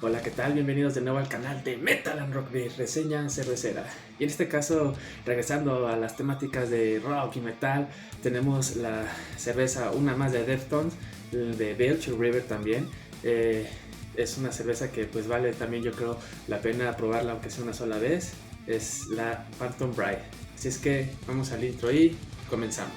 Hola, ¿qué tal? Bienvenidos de nuevo al canal de Metal and Rock Beer, reseña cervecera. Y en este caso, regresando a las temáticas de rock y metal, tenemos la cerveza, una más de Deftones, de Belch River también. Es una cerveza que pues vale también yo creo la pena probarla aunque sea una sola vez. Es la Phantom Bride. Así es que vamos al intro y comenzamos.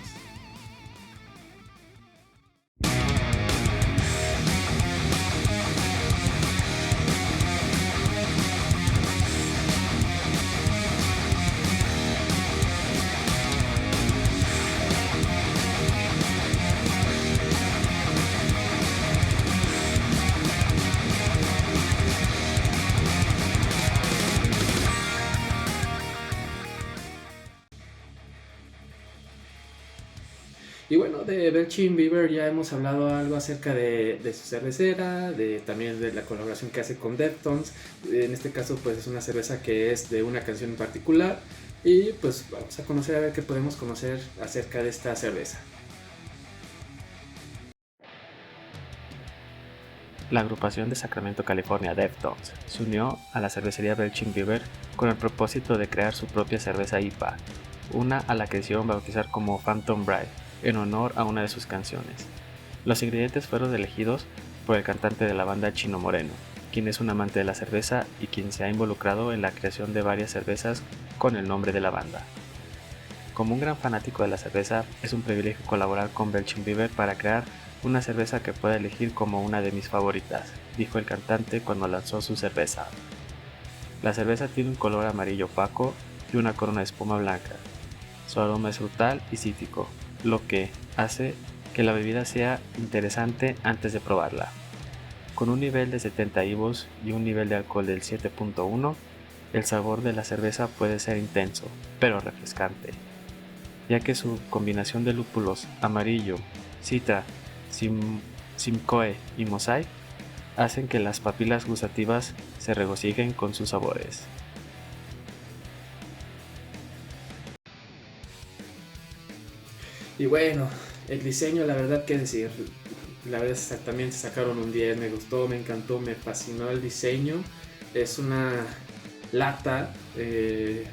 Y bueno, de Belching Beaver ya hemos hablado algo acerca de su cervecera, también de la colaboración que hace con Deftones. En este caso pues es una cerveza que es de una canción en particular. Y pues vamos a conocer a ver qué podemos conocer acerca de esta cerveza. La agrupación de Sacramento, California, Deftones, se unió a la cervecería Belching Beaver con el propósito de crear su propia cerveza IPA, una a la que decidieron bautizar como Phantom Bride, en honor a una de sus canciones. Los ingredientes fueron elegidos por el cantante de la banda Chino Moreno, quien es un amante de la cerveza y quien se ha involucrado en la creación de varias cervezas con el nombre de la banda. Como un gran fanático de la cerveza, es un privilegio colaborar con Belching Beaver para crear una cerveza que pueda elegir como una de mis favoritas, dijo el cantante cuando lanzó su cerveza. La cerveza tiene un color amarillo opaco y una corona de espuma blanca. Su aroma es frutal y cítrico, lo que hace que la bebida sea interesante antes de probarla. Con un nivel de 70 IBUs y un nivel de alcohol del 7.1, el sabor de la cerveza puede ser intenso, pero refrescante, ya que su combinación de lúpulos amarillo, citra, simcoe y mosaic hacen que las papilas gustativas se regocijen con sus sabores. Y bueno, el diseño, la verdad que decir, la verdad también se sacaron un 10, me gustó, me encantó, me fascinó el diseño. Es una lata,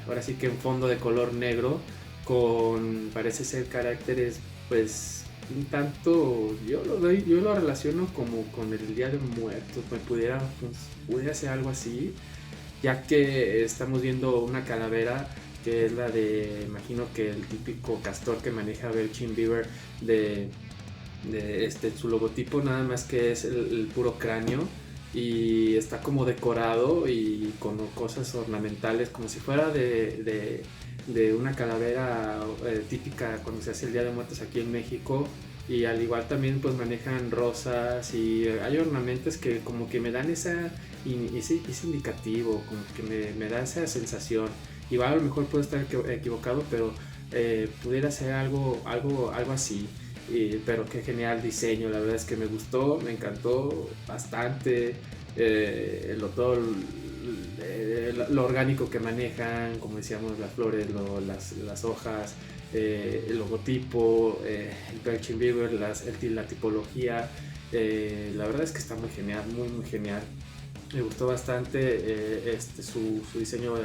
ahora sí que en fondo de color negro, con parece ser caracteres pues un tanto, yo lo relaciono como con el Día de Muertos, pudiera ser algo así, ya que estamos viendo una calavera que es la de, imagino que el típico castor que maneja Belching Beaver de su logotipo, nada más que es el puro cráneo y está como decorado y con cosas ornamentales como si fuera de una calavera típica cuando se hace el Día de Muertos aquí en México. Y al igual también pues manejan rosas y hay ornamentos que como que me dan ese indicativo, como que me da esa sensación. Igual a lo mejor puedo estar equivocado, pero pudiera ser algo así. Pero qué genial diseño, la verdad es que me gustó, me encantó bastante. Todo lo orgánico que manejan, como decíamos, las flores, las hojas, el logotipo, el Belching Beaver, la tipología. La verdad es que está muy genial, muy genial. Me gustó bastante su diseño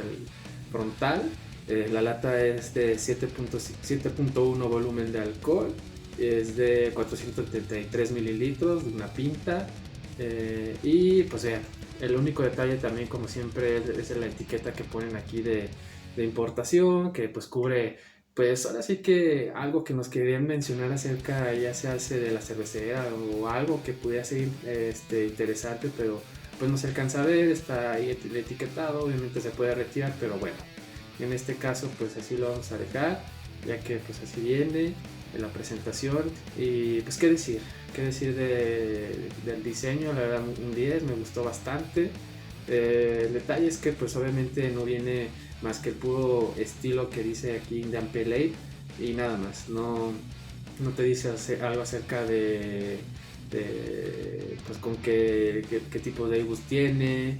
frontal. La lata es de 7.1 volumen de alcohol, es de 473 mililitros, de una pinta. Y pues vean, el único detalle también como siempre es la etiqueta que ponen aquí de importación, que pues cubre, pues ahora sí que algo que nos querían mencionar acerca ya se hace de la cervecera o algo que pudiera ser interesante, pero pues no se alcanza a ver, está ahí el etiquetado, obviamente se puede retirar, pero bueno, en este caso pues así lo vamos a dejar, ya que pues así viene en la presentación. Y pues qué decir del diseño, la verdad un 10, me gustó bastante. El detalle es que pues obviamente no viene más que el puro estilo que dice aquí Indian Pale Ale y nada más, no te dice algo acerca pues con qué tipo de IBUs tiene,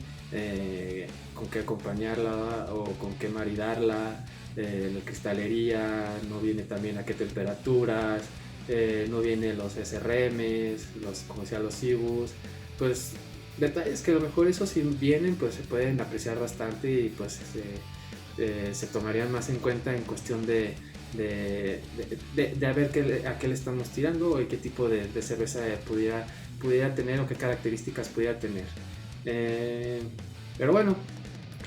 con qué acompañarla o con qué maridarla, la cristalería, no viene también a qué temperaturas, no viene los SRMs, como decía, los IBUs, pues detalles que a lo mejor eso si vienen pues se pueden apreciar bastante y pues se tomarían más en cuenta en cuestión de a ver a qué le estamos tirando y qué tipo de cerveza pudiera tener o qué características pudiera tener. Pero bueno,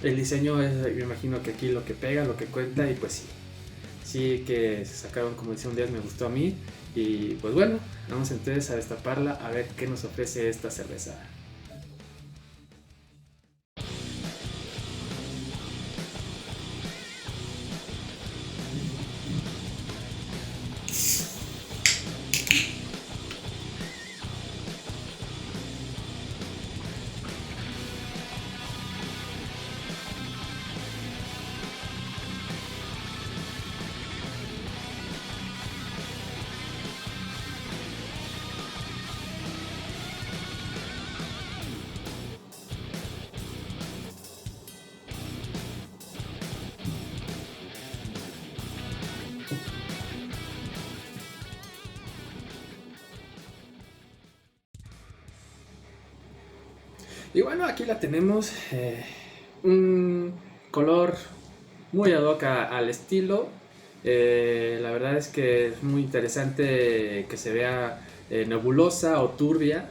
el diseño es, me imagino que aquí lo que pega, lo que cuenta y pues sí que se sacaron, como decía un día, me gustó a mí y pues bueno, vamos entonces a destaparla a ver qué nos ofrece esta cerveza. Y bueno, aquí la tenemos, un color muy ad hoc al estilo. La verdad es que es muy interesante que se vea nebulosa o turbia.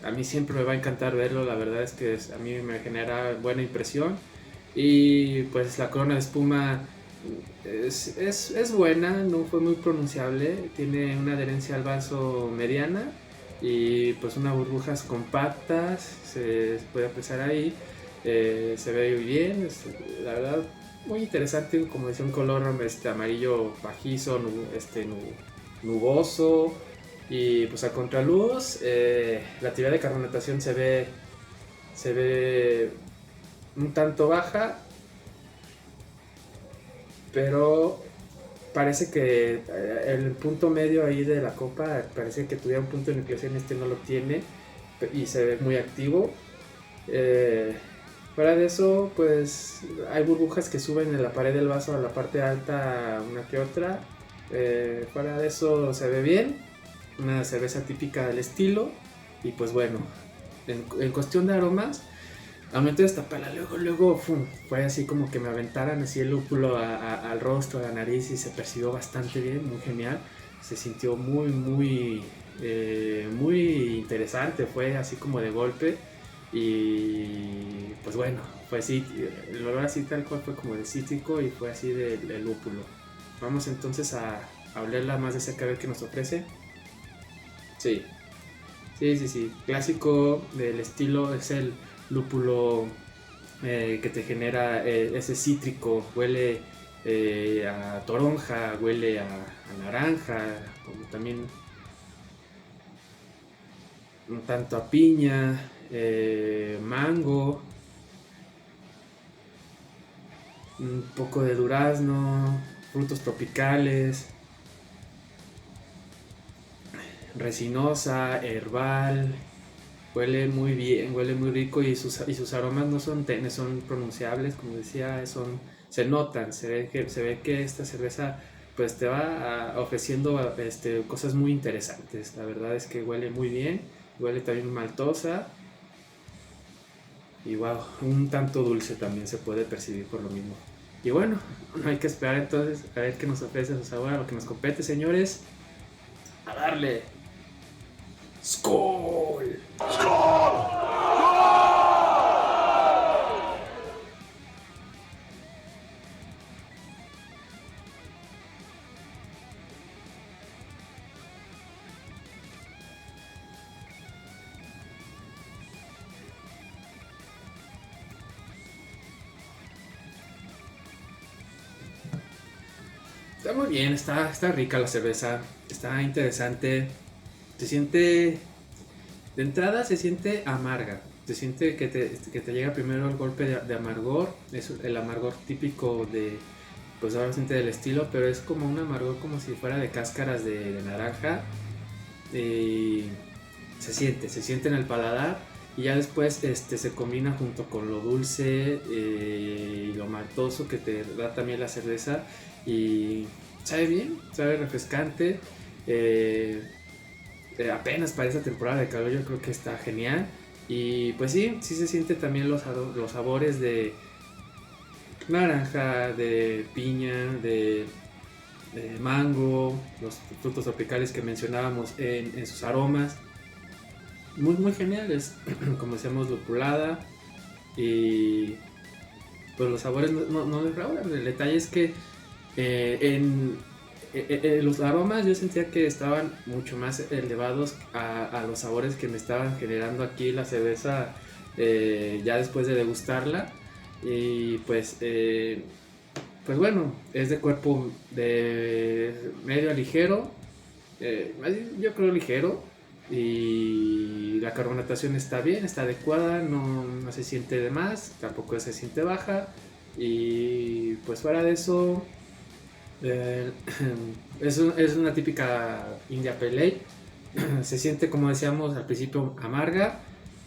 A mí siempre me va a encantar verlo, la verdad es que a mí me genera buena impresión. Y pues la corona de espuma es buena, no fue muy pronunciable, tiene una adherencia al vaso mediana y pues unas burbujas compactas, se puede apreciar ahí, se ve bien, la verdad muy interesante, como decía, un color amarillo pajizo, nuboso y pues a contraluz, la actividad de carbonatación se ve un tanto baja, pero parece que el punto medio ahí de la copa parece que tuviera un punto de nucleación, este no lo tiene y se ve muy activo. Fuera de eso, pues hay burbujas que suben en la pared del vaso a la parte alta, una que otra. Fuera de eso se ve bien, una cerveza típica del estilo. Y pues bueno, en cuestión de aromas, al momento de destaparla, luego fue así como que me aventaran así el lúpulo al rostro, a la nariz y se percibió bastante bien, muy genial. Se sintió muy interesante, fue así como de golpe. Y pues bueno, fue así, el olor así tal cual fue como de cítrico y fue así de lúpulo. Vamos entonces a olerla más de cerca a ver qué nos ofrece. Sí, sí. Clásico del estilo es el lúpulo que te genera ese cítrico. Huele a toronja, huele a naranja, como también un tanto a piña, mango, un poco de durazno, frutos tropicales, resinosa, herbal. Huele muy bien, huele muy rico y sus aromas no son tenes, son pronunciables, como decía, se notan, se ve que esta cerveza pues te va ofreciendo cosas muy interesantes. La verdad es que huele muy bien, huele también maltosa y wow, un tanto dulce también se puede percibir por lo mismo. Y bueno, no hay que esperar entonces a ver qué nos ofrece su sabor, a lo que nos compete, señores. A darle. ¡Skol! Está muy bien, está rica la cerveza, está interesante. Se siente, de entrada se siente amarga, se siente que te llega primero el golpe de amargor, es el amargor típico pues obviamente del estilo, pero es como un amargor como si fuera de cáscaras de naranja. Y se siente en el paladar y ya después se combina junto con lo dulce y lo maltoso que te da también la cerveza y sabe bien, sabe refrescante. Apenas para esta temporada de calor yo creo que está genial. Y pues sí, sí se siente también los sabores de naranja, de piña, de mango, los frutos tropicales que mencionábamos en sus aromas. Muy, muy geniales, como decíamos, lupulada. Y pues los sabores no defraudan. El detalle es que en los aromas yo sentía que estaban mucho más elevados a los sabores que me estaban generando aquí la cerveza ya después de degustarla. Y pues bueno, es de cuerpo de medio a ligero, yo creo ligero, y la carbonatación está bien, está adecuada, no se siente de más, tampoco se siente baja, y pues fuera de eso, eh, es una típica India Pale Ale. Se siente, como decíamos al principio, amarga,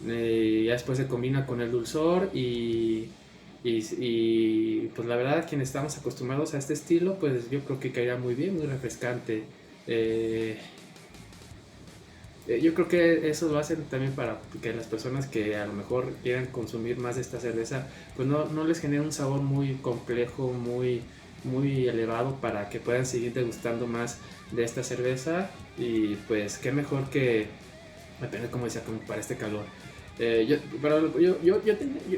ya después se combina con el dulzor pues la verdad, quienes estamos acostumbrados a este estilo, pues yo creo que caería muy bien, muy refrescante. Eh, yo creo que eso lo hacen también para que las personas que a lo mejor quieran consumir más de esta cerveza, pues no les genere un sabor muy complejo, muy elevado, para que puedan seguir degustando más de esta cerveza. Y pues qué mejor que, depende como decía, como para este calor.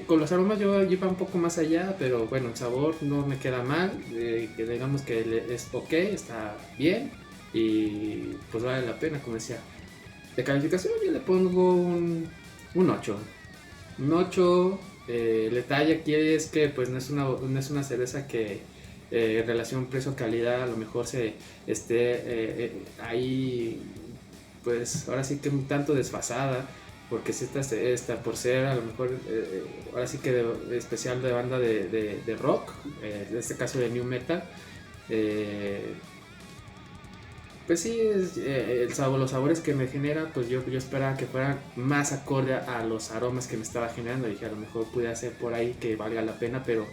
Con los aromas yo iba un poco más allá, pero bueno, el sabor no me queda mal, que digamos que es ok, está bien, y pues vale la pena, como decía. De calificación yo le pongo un 8. Un 8. El detalle aquí es que pues no es una cerveza que en relación precio-calidad a lo mejor se esté ahí, pues ahora sí que un tanto desfasada, porque si esta por ser a lo mejor ahora sí que especial de banda de rock, en este caso de new metal, eh, pues sí, los sabores que me genera, pues yo esperaba que fueran más acorde a los aromas que me estaba generando. Dije, a lo mejor pudiera ser por ahí que valga la pena, pero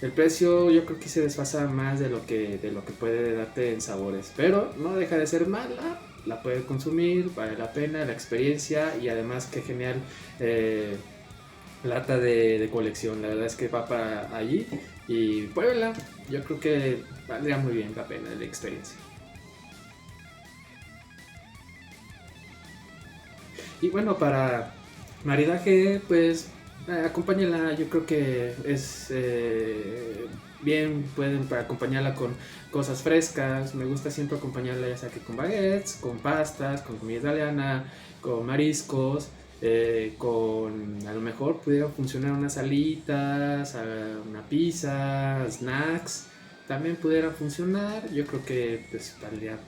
el precio yo creo que se desfasa más de lo que puede darte en sabores. Pero no deja de ser mala, la puedes consumir, vale la pena, la experiencia, y además qué genial lata de colección. La verdad es que va para allí y pruébela. Yo creo que valdría muy bien la pena la experiencia. Y bueno, para maridaje, pues acompáñala. Yo creo que es bien, pueden acompañarla con cosas frescas. Me gusta siempre acompañarla ya sea que con baguettes, con pastas, con comida italiana, con mariscos, con a lo mejor pudiera funcionar unas alitas, una pizza, snacks. También pudiera funcionar. Yo creo que pues habría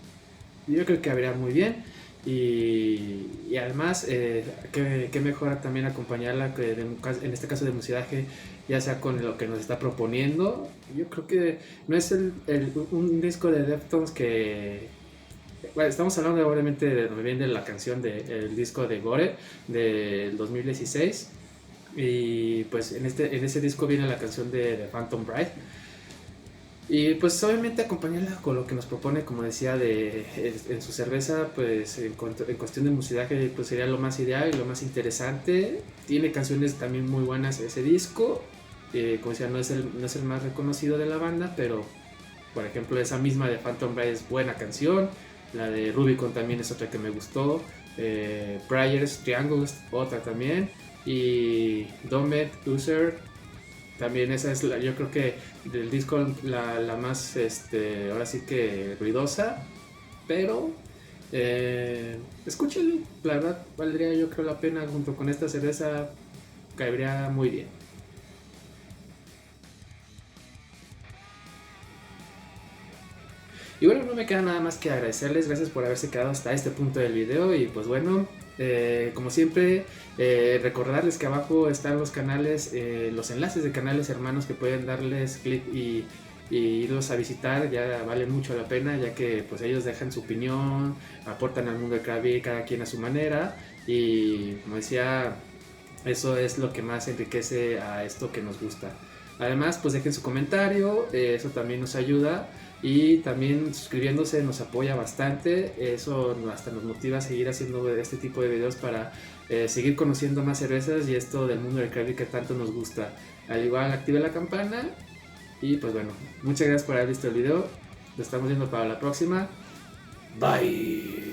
muy bien. Y además, que mejora también acompañarla, en este caso de musidaje, ya sea con lo que nos está proponiendo. Yo creo que no es un disco de Deftones que... Bueno, estamos hablando obviamente de la canción del disco de Gore del 2016. Y pues en ese disco viene la canción de Phantom Bride. Y pues obviamente acompañarla con lo que nos propone, como decía, en su cerveza, pues en cuestión de musidaje, pues sería lo más ideal y lo más interesante. Tiene canciones también muy buenas ese disco. Como decía, no es el más reconocido de la banda, pero por ejemplo esa misma de Phantom Bride es buena canción. La de Rubicon también es otra que me gustó. Prayers, Triangles, otra también. Y Domed, User, también esa es yo creo que del disco la más, ahora sí que ruidosa, pero escúchenlo, la verdad valdría yo creo la pena, junto con esta cerveza caería muy bien. Y bueno, no me queda nada más que agradecerles, gracias por haberse quedado hasta este punto del video. Y pues bueno, como siempre, recordarles que abajo están los canales, los enlaces de canales hermanos que pueden darles clic y irlos a visitar. Ya vale mucho la pena, ya que pues ellos dejan su opinión, aportan al mundo de craft beer, cada quien a su manera. Y como decía, eso es lo que más enriquece a esto que nos gusta. Además, pues dejen su comentario, eso también nos ayuda Y también suscribiéndose nos apoya bastante, eso hasta nos motiva a seguir haciendo este tipo de videos para seguir conociendo más cervezas y esto del mundo del craft que tanto nos gusta. Al igual, active la campana y pues bueno, muchas gracias por haber visto el video, nos estamos viendo para la próxima. Bye.